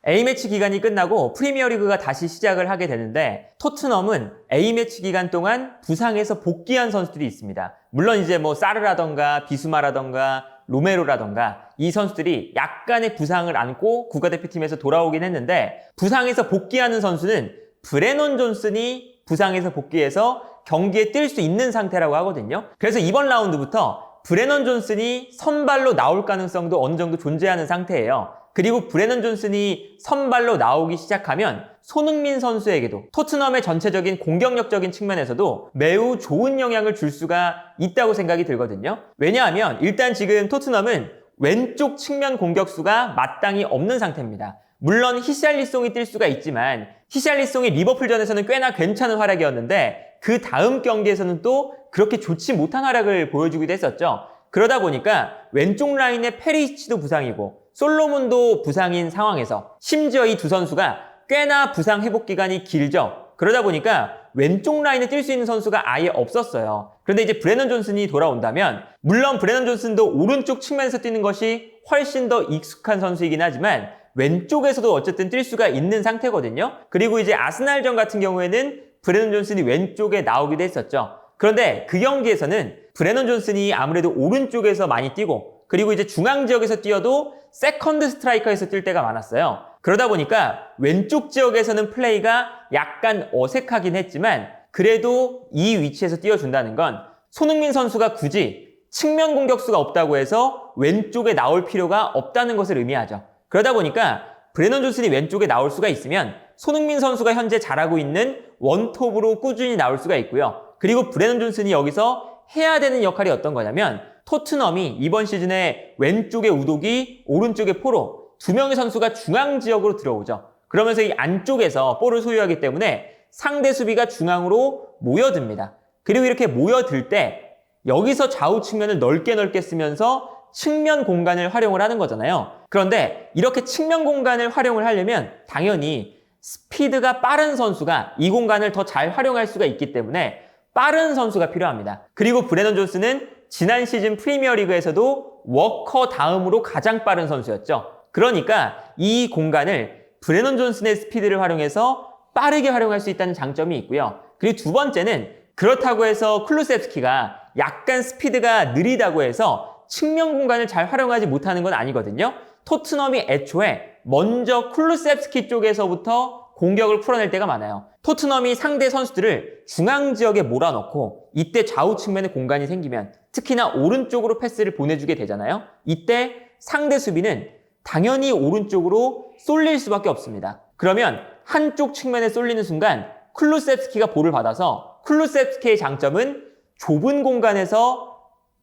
A매치 기간이 끝나고 프리미어리그가 다시 시작을 하게 되는데 토트넘은 A매치 기간 동안 부상에서 복귀한 선수들이 있습니다. 물론 이제 뭐 사르라던가 비수마라던가 로메로라던가 이 선수들이 약간의 부상을 안고 국가대표팀에서 돌아오긴 했는데 부상에서 복귀하는 선수는 브레넌 존슨이 부상에서 복귀해서 경기에 뛸 수 있는 상태라고 하거든요. 그래서 이번 라운드부터 브레넌 존슨이 선발로 나올 가능성도 어느 정도 존재하는 상태예요. 그리고 브레넌 존슨이 선발로 나오기 시작하면 손흥민 선수에게도 토트넘의 전체적인 공격력적인 측면에서도 매우 좋은 영향을 줄 수가 있다고 생각이 들거든요. 왜냐하면 일단 지금 토트넘은 왼쪽 측면 공격수가 마땅히 없는 상태입니다. 물론 히샬리송이 뛸 수가 있지만 히샬리송이 리버풀전에서는 꽤나 괜찮은 활약이었는데 그 다음 경기에서는 또 그렇게 좋지 못한 활약을 보여주기도 했었죠. 그러다 보니까 왼쪽 라인의 페리시치도 부상이고 솔로몬도 부상인 상황에서 심지어 이 두 선수가 꽤나 부상 회복 기간이 길죠. 그러다 보니까 왼쪽 라인에 뛸 수 있는 선수가 아예 없었어요. 그런데 이제 브레넌 존슨이 돌아온다면 물론 브레넌 존슨도 오른쪽 측면에서 뛰는 것이 훨씬 더 익숙한 선수이긴 하지만 왼쪽에서도 어쨌든 뛸 수가 있는 상태거든요. 그리고 이제 아스날전 같은 경우에는 브레넌 존슨이 왼쪽에 나오기도 했었죠. 그런데 그 경기에서는 브레넌 존슨이 아무래도 오른쪽에서 많이 뛰고 그리고 이제 중앙 지역에서 뛰어도 세컨드 스트라이커에서 뛸 때가 많았어요. 그러다 보니까 왼쪽 지역에서는 플레이가 약간 어색하긴 했지만 그래도 이 위치에서 뛰어준다는 건 손흥민 선수가 굳이 측면 공격수가 없다고 해서 왼쪽에 나올 필요가 없다는 것을 의미하죠. 그러다 보니까 브레넌 존슨이 왼쪽에 나올 수가 있으면 손흥민 선수가 현재 잘하고 있는 원톱으로 꾸준히 나올 수가 있고요. 그리고 브레넌 존슨이 여기서 해야 되는 역할이 어떤 거냐면 토트넘이 이번 시즌에 왼쪽에 우독이 오른쪽에 포로 두 명의 선수가 중앙 지역으로 들어오죠. 그러면서 이 안쪽에서 볼을 소유하기 때문에 상대 수비가 중앙으로 모여듭니다. 그리고 이렇게 모여들 때 여기서 좌우 측면을 넓게 쓰면서 측면 공간을 활용을 하는 거잖아요. 그런데 이렇게 측면 공간을 활용을 하려면 당연히 스피드가 빠른 선수가 이 공간을 더 잘 활용할 수가 있기 때문에 빠른 선수가 필요합니다. 그리고 브레넌 존슨은 지난 시즌 프리미어리그에서도 워커 다음으로 가장 빠른 선수였죠. 그러니까 이 공간을 브레넌 존슨의 스피드를 활용해서 빠르게 활용할 수 있다는 장점이 있고요. 그리고 두 번째는 그렇다고 해서 쿨루셉스키가 약간 스피드가 느리다고 해서 측면 공간을 잘 활용하지 못하는 건 아니거든요. 토트넘이 애초에 먼저 쿨루셉스키 쪽에서부터 공격을 풀어낼 때가 많아요. 토트넘이 상대 선수들을 중앙 지역에 몰아넣고 이때 좌우 측면에 공간이 생기면 특히나 오른쪽으로 패스를 보내주게 되잖아요. 이때 상대 수비는 당연히 오른쪽으로 쏠릴 수밖에 없습니다. 그러면 한쪽 측면에 쏠리는 순간 쿨루셉스키가 볼을 받아서 쿨루셉스키의 장점은 좁은 공간에서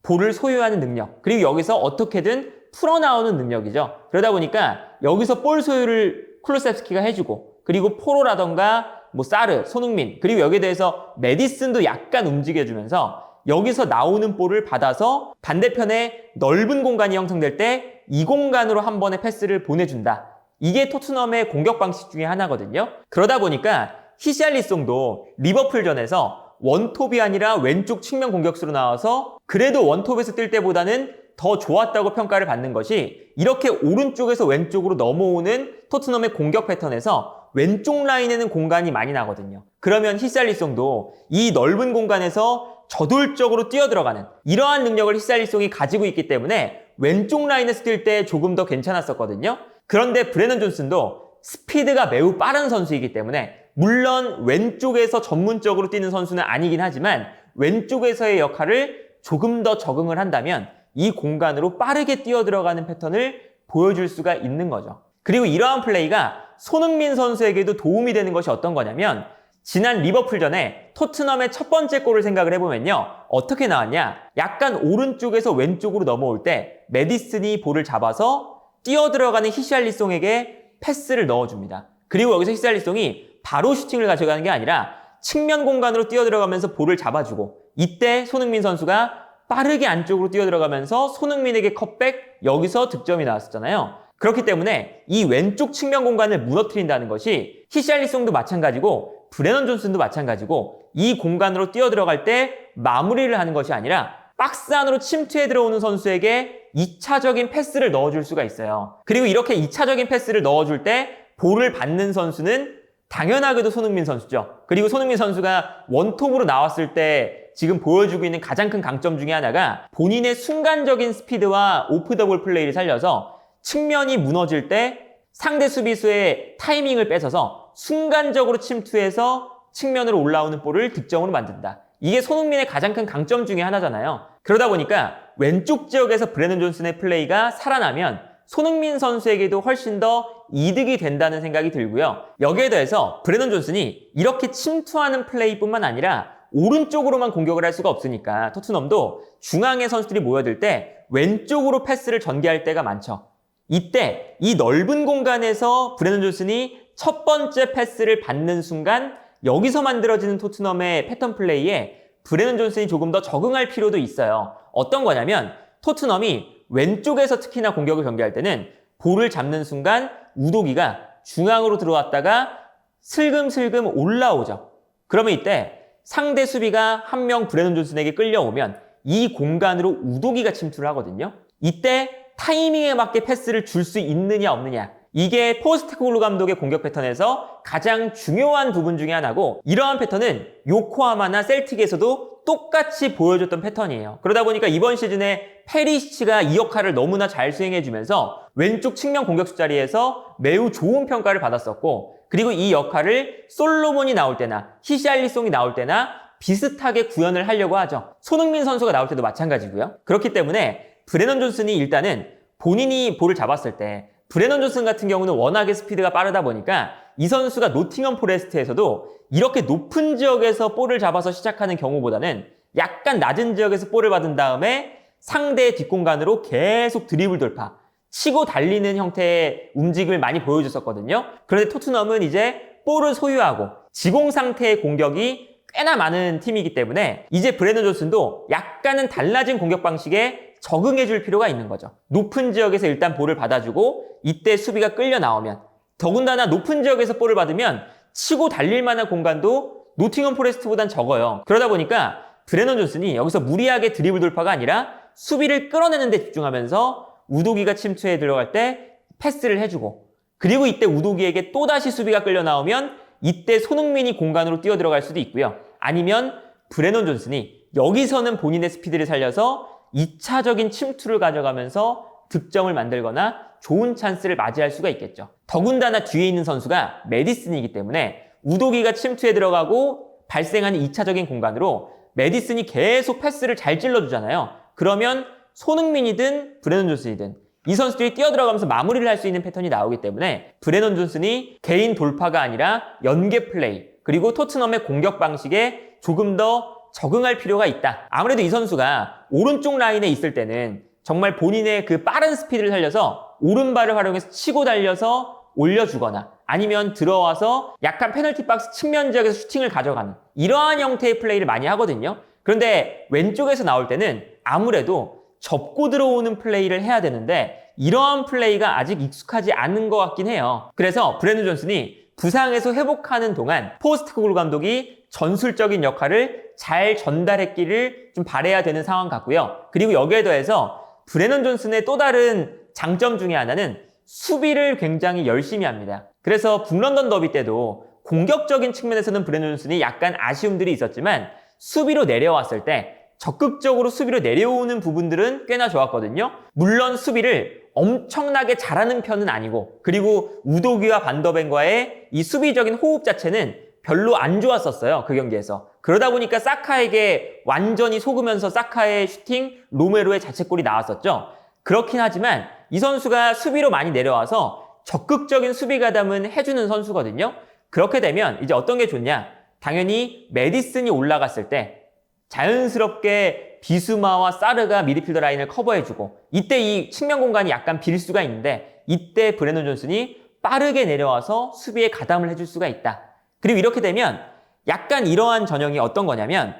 볼을 소유하는 능력, 그리고 여기서 어떻게든 풀어나오는 능력이죠. 그러다 보니까 여기서 볼 소유를 쿨루셉스키가 해주고 그리고 포로라던가 뭐 사르, 손흥민, 그리고 여기에 대해서 메디슨도 약간 움직여주면서 여기서 나오는 볼을 받아서 반대편에 넓은 공간이 형성될 때 이 공간으로 한 번의 패스를 보내준다. 이게 토트넘의 공격 방식 중에 하나거든요. 그러다 보니까 히샬리송도 리버풀전에서 원톱이 아니라 왼쪽 측면 공격수로 나와서 그래도 원톱에서 뛸 때보다는 더 좋았다고 평가를 받는 것이 이렇게 오른쪽에서 왼쪽으로 넘어오는 토트넘의 공격 패턴에서 왼쪽 라인에는 공간이 많이 나거든요. 그러면 히샬리송도 이 넓은 공간에서 저돌적으로 뛰어들어가는 이러한 능력을 히샬리송이 가지고 있기 때문에 왼쪽 라인에서 뛸 때 조금 더 괜찮았었거든요. 그런데 브레넌 존슨도 스피드가 매우 빠른 선수이기 때문에 물론 왼쪽에서 전문적으로 뛰는 선수는 아니긴 하지만 왼쪽에서의 역할을 조금 더 적응을 한다면 이 공간으로 빠르게 뛰어들어가는 패턴을 보여줄 수가 있는 거죠. 그리고 이러한 플레이가 손흥민 선수에게도 도움이 되는 것이 어떤 거냐면 지난 리버풀전에 토트넘의 첫 번째 골을 생각을 해보면요. 어떻게 나왔냐? 약간 오른쪽에서 왼쪽으로 넘어올 때 메디슨이 볼을 잡아서 뛰어들어가는 히샬리송에게 패스를 넣어줍니다. 그리고 여기서 히샬리송이 바로 슈팅을 가져가는 게 아니라 측면 공간으로 뛰어들어가면서 볼을 잡아주고 이때 손흥민 선수가 빠르게 안쪽으로 뛰어들어가면서 손흥민에게 컷백, 여기서 득점이 나왔었잖아요. 그렇기 때문에 이 왼쪽 측면 공간을 무너뜨린다는 것이 히샬리송도 마찬가지고 브레넌 존슨도 마찬가지고 이 공간으로 뛰어들어갈 때 마무리를 하는 것이 아니라 박스 안으로 침투해 들어오는 선수에게 2차적인 패스를 넣어줄 수가 있어요. 그리고 이렇게 2차적인 패스를 넣어줄 때 볼을 받는 선수는 당연하게도 손흥민 선수죠. 그리고 손흥민 선수가 원톱으로 나왔을 때 지금 보여주고 있는 가장 큰 강점 중에 하나가 본인의 순간적인 스피드와 오프 더 볼 플레이를 살려서 측면이 무너질 때 상대 수비수의 타이밍을 뺏어서 순간적으로 침투해서 측면으로 올라오는 볼을 득점으로 만든다. 이게 손흥민의 가장 큰 강점 중에 하나잖아요. 그러다 보니까 왼쪽 지역에서 브레넌 존슨의 플레이가 살아나면 손흥민 선수에게도 훨씬 더 이득이 된다는 생각이 들고요. 여기에 더해서 브레넌 존슨이 이렇게 침투하는 플레이뿐만 아니라 오른쪽으로만 공격을 할 수가 없으니까 토트넘도 중앙의 선수들이 모여들 때 왼쪽으로 패스를 전개할 때가 많죠. 이때 이 넓은 공간에서 브레넌 존슨이 첫 번째 패스를 받는 순간 여기서 만들어지는 토트넘의 패턴 플레이에 브레넌 존슨이 조금 더 적응할 필요도 있어요. 어떤 거냐면 토트넘이 왼쪽에서 특히나 공격을 전개할 때는 볼을 잡는 순간 우도기가 중앙으로 들어왔다가 슬금슬금 올라오죠. 그러면 이때 상대 수비가 한 명 브레넌 존슨에게 끌려오면 이 공간으로 우도기가 침투를 하거든요. 이때 타이밍에 맞게 패스를 줄 수 있느냐 없느냐, 이게 포스테코글루 감독의 공격 패턴에서 가장 중요한 부분 중에 하나고, 이러한 패턴은 요코하마나 셀틱에서도 똑같이 보여줬던 패턴이에요. 그러다 보니까 이번 시즌에 페리시치가 이 역할을 너무나 잘 수행해주면서 왼쪽 측면 공격수 자리에서 매우 좋은 평가를 받았었고, 그리고 이 역할을 솔로몬이 나올 때나 히샬리송이 나올 때나 비슷하게 구현을 하려고 하죠. 손흥민 선수가 나올 때도 마찬가지고요. 그렇기 때문에 브레넌 존슨이 일단은 본인이 볼을 잡았을 때, 브레넌 존슨 같은 경우는 워낙에 스피드가 빠르다 보니까 이 선수가 노팅엄 포레스트에서도 이렇게 높은 지역에서 볼을 잡아서 시작하는 경우보다는 약간 낮은 지역에서 볼을 받은 다음에 상대의 뒷공간으로 계속 드리블 돌파, 치고 달리는 형태의 움직임을 많이 보여줬었거든요. 그런데 토트넘은 이제 볼을 소유하고 지공 상태의 공격이 꽤나 많은 팀이기 때문에 이제 브레넌 존슨도 약간은 달라진 공격 방식에 적응해줄 필요가 있는 거죠. 높은 지역에서 일단 볼을 받아주고 이때 수비가 끌려 나오면, 더군다나 높은 지역에서 볼을 받으면 치고 달릴 만한 공간도 노팅엄 포레스트보단 적어요. 그러다 보니까 브레넌 존슨이 여기서 무리하게 드리블 돌파가 아니라 수비를 끌어내는 데 집중하면서 우도기가 침투해 들어갈 때 패스를 해주고, 그리고 이때 우도기에게 또다시 수비가 끌려 나오면 이때 손흥민이 공간으로 뛰어 들어갈 수도 있고요. 아니면 브레넌 존슨이 여기서는 본인의 스피드를 살려서 2차적인 침투를 가져가면서 득점을 만들거나 좋은 찬스를 맞이할 수가 있겠죠. 더군다나 뒤에 있는 선수가 메디슨이기 때문에 우도기가 침투에 들어가고 발생하는 2차적인 공간으로 메디슨이 계속 패스를 잘 찔러주잖아요. 그러면 손흥민이든 브레넌 존슨이든 이 선수들이 뛰어들어가면서 마무리를 할 수 있는 패턴이 나오기 때문에 브레넌 존슨이 개인 돌파가 아니라 연계 플레이, 그리고 토트넘의 공격 방식에 조금 더 적응할 필요가 있다. 아무래도 이 선수가 오른쪽 라인에 있을 때는 정말 본인의 그 빠른 스피드를 살려서 오른발을 활용해서 치고 달려서 올려주거나 아니면 들어와서 약간 페널티 박스 측면 지역에서 슈팅을 가져가는 이러한 형태의 플레이를 많이 하거든요. 그런데 왼쪽에서 나올 때는 아무래도 접고 들어오는 플레이를 해야 되는데 이러한 플레이가 아직 익숙하지 않은 것 같긴 해요. 그래서 브레넌 존슨이 부상에서 회복하는 동안 포스테코글루 감독이 전술적인 역할을 잘 전달했기를 좀 바라야 되는 상황 같고요. 그리고 여기에 더해서 브레넌 존슨의 또 다른 장점 중에 하나는 수비를 굉장히 열심히 합니다. 그래서 북런던 더비 때도 공격적인 측면에서는 브레넌 존슨이 약간 아쉬움들이 있었지만 수비로 내려왔을 때 적극적으로 수비로 내려오는 부분들은 꽤나 좋았거든요. 물론 수비를 엄청나게 잘하는 편은 아니고, 그리고 우도기와 반더벤과의 이 수비적인 호흡 자체는 별로 안 좋았었어요, 그 경기에서. 그러다 보니까 사카에게 완전히 속으면서 사카의 슈팅, 로메로의 자책골이 나왔었죠. 그렇긴 하지만 이 선수가 수비로 많이 내려와서 적극적인 수비 가담은 해주는 선수거든요. 그렇게 되면 이제 어떤 게 좋냐? 당연히 메디슨이 올라갔을 때 자연스럽게 비수마와 사르가 미드필더 라인을 커버해주고, 이때 이 측면 공간이 약간 빌 수가 있는데 이때 브레넌 존슨이 빠르게 내려와서 수비에 가담을 해줄 수가 있다. 그리고 이렇게 되면 약간 이러한 전형이 어떤 거냐면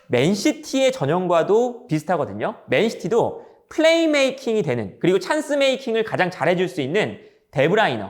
맨시티의 전형과도 비슷하거든요. 맨시티도 플레이메이킹이 되는, 그리고 찬스 메이킹을 가장 잘해줄 수 있는 데브라이너,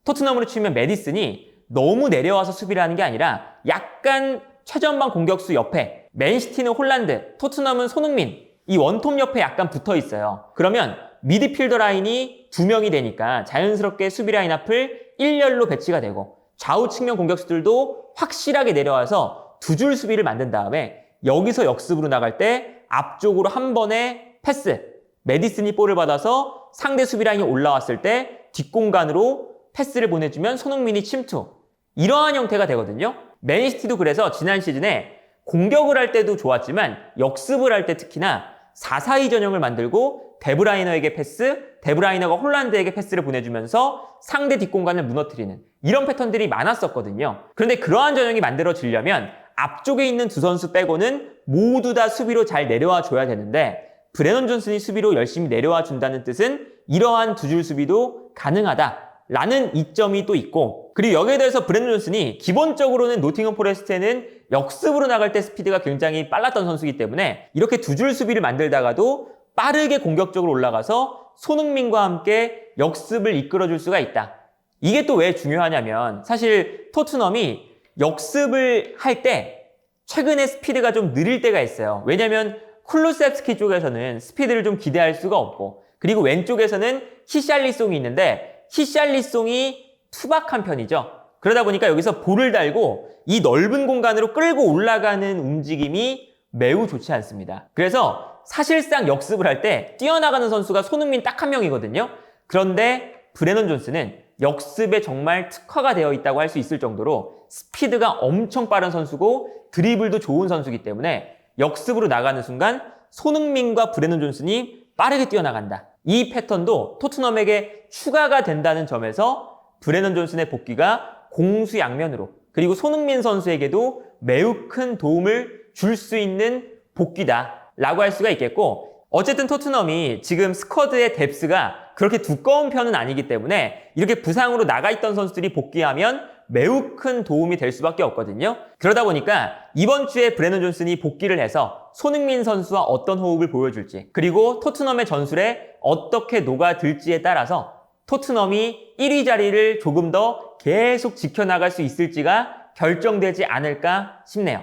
토트넘으로 치면 메디슨이 너무 내려와서 수비를 하는 게 아니라 약간 최전방 공격수 옆에, 맨시티는 홀란드, 토트넘은 손흥민, 이 원톱 옆에 약간 붙어 있어요. 그러면 미드필더 라인이 2명이 되니까 자연스럽게 수비 라인 앞을 일렬로 배치가 되고 좌우 측면 공격수들도 확실하게 내려와서 두 줄 수비를 만든 다음에 여기서 역습으로 나갈 때 앞쪽으로 한 번에 패스, 메디슨이 볼을 받아서 상대 수비 라인이 올라왔을 때 뒷공간으로 패스를 보내주면 손흥민이 침투. 이러한 형태가 되거든요. 맨시티도 그래서 지난 시즌에 공격을 할 때도 좋았지만 역습을 할 때 특히나 4-4-2 전형을 만들고 데브라이너에게 패스, 데브라이너가 홀란드에게 패스를 보내주면서 상대 뒷공간을 무너뜨리는 이런 패턴들이 많았었거든요. 그런데 그러한 전형이 만들어지려면 앞쪽에 있는 두 선수 빼고는 모두 다 수비로 잘 내려와 줘야 되는데 브레넌 존슨이 수비로 열심히 내려와 준다는 뜻은 이러한 두 줄 수비도 가능하다라는 이점이 또 있고, 그리고 여기에 대해서 브레넌 존슨이 기본적으로는 노팅엄 포레스트에는 역습으로 나갈 때 스피드가 굉장히 빨랐던 선수이기 때문에 이렇게 두 줄 수비를 만들다가도 빠르게 공격적으로 올라가서 손흥민과 함께 역습을 이끌어줄 수가 있다. 이게 또 왜 중요하냐면 사실 토트넘이 역습을 할 때 최근에 스피드가 좀 느릴 때가 있어요. 왜냐면 쿨루셉스키 쪽에서는 스피드를 좀 기대할 수가 없고, 그리고 왼쪽에서는 히샬리송이 있는데 히샬리송이 투박한 편이죠. 그러다 보니까 여기서 볼을 달고 이 넓은 공간으로 끌고 올라가는 움직임이 매우 좋지 않습니다. 그래서 사실상 역습을 할 때 뛰어나가는 선수가 손흥민 딱 한 명이거든요. 그런데 브레넌 존슨은 역습에 정말 특화가 되어 있다고 할 수 있을 정도로 스피드가 엄청 빠른 선수고 드리블도 좋은 선수이기 때문에 역습으로 나가는 순간 손흥민과 브레넌 존슨이 빠르게 뛰어나간다. 이 패턴도 토트넘에게 추가가 된다는 점에서 브레넌 존슨의 복귀가 공수양면으로, 그리고 손흥민 선수에게도 매우 큰 도움을 줄 수 있는 복귀다 라고 할 수가 있겠고, 어쨌든 토트넘이 지금 스쿼드의 뎁스가 그렇게 두꺼운 편은 아니기 때문에 이렇게 부상으로 나가 있던 선수들이 복귀하면 매우 큰 도움이 될 수밖에 없거든요. 그러다 보니까 이번 주에 브레넌 존슨이 복귀를 해서 손흥민 선수와 어떤 호흡을 보여줄지, 그리고 토트넘의 전술에 어떻게 녹아들지에 따라서 토트넘이 1위 자리를 조금 더 계속 지켜나갈 수 있을지가 결정되지 않을까 싶네요.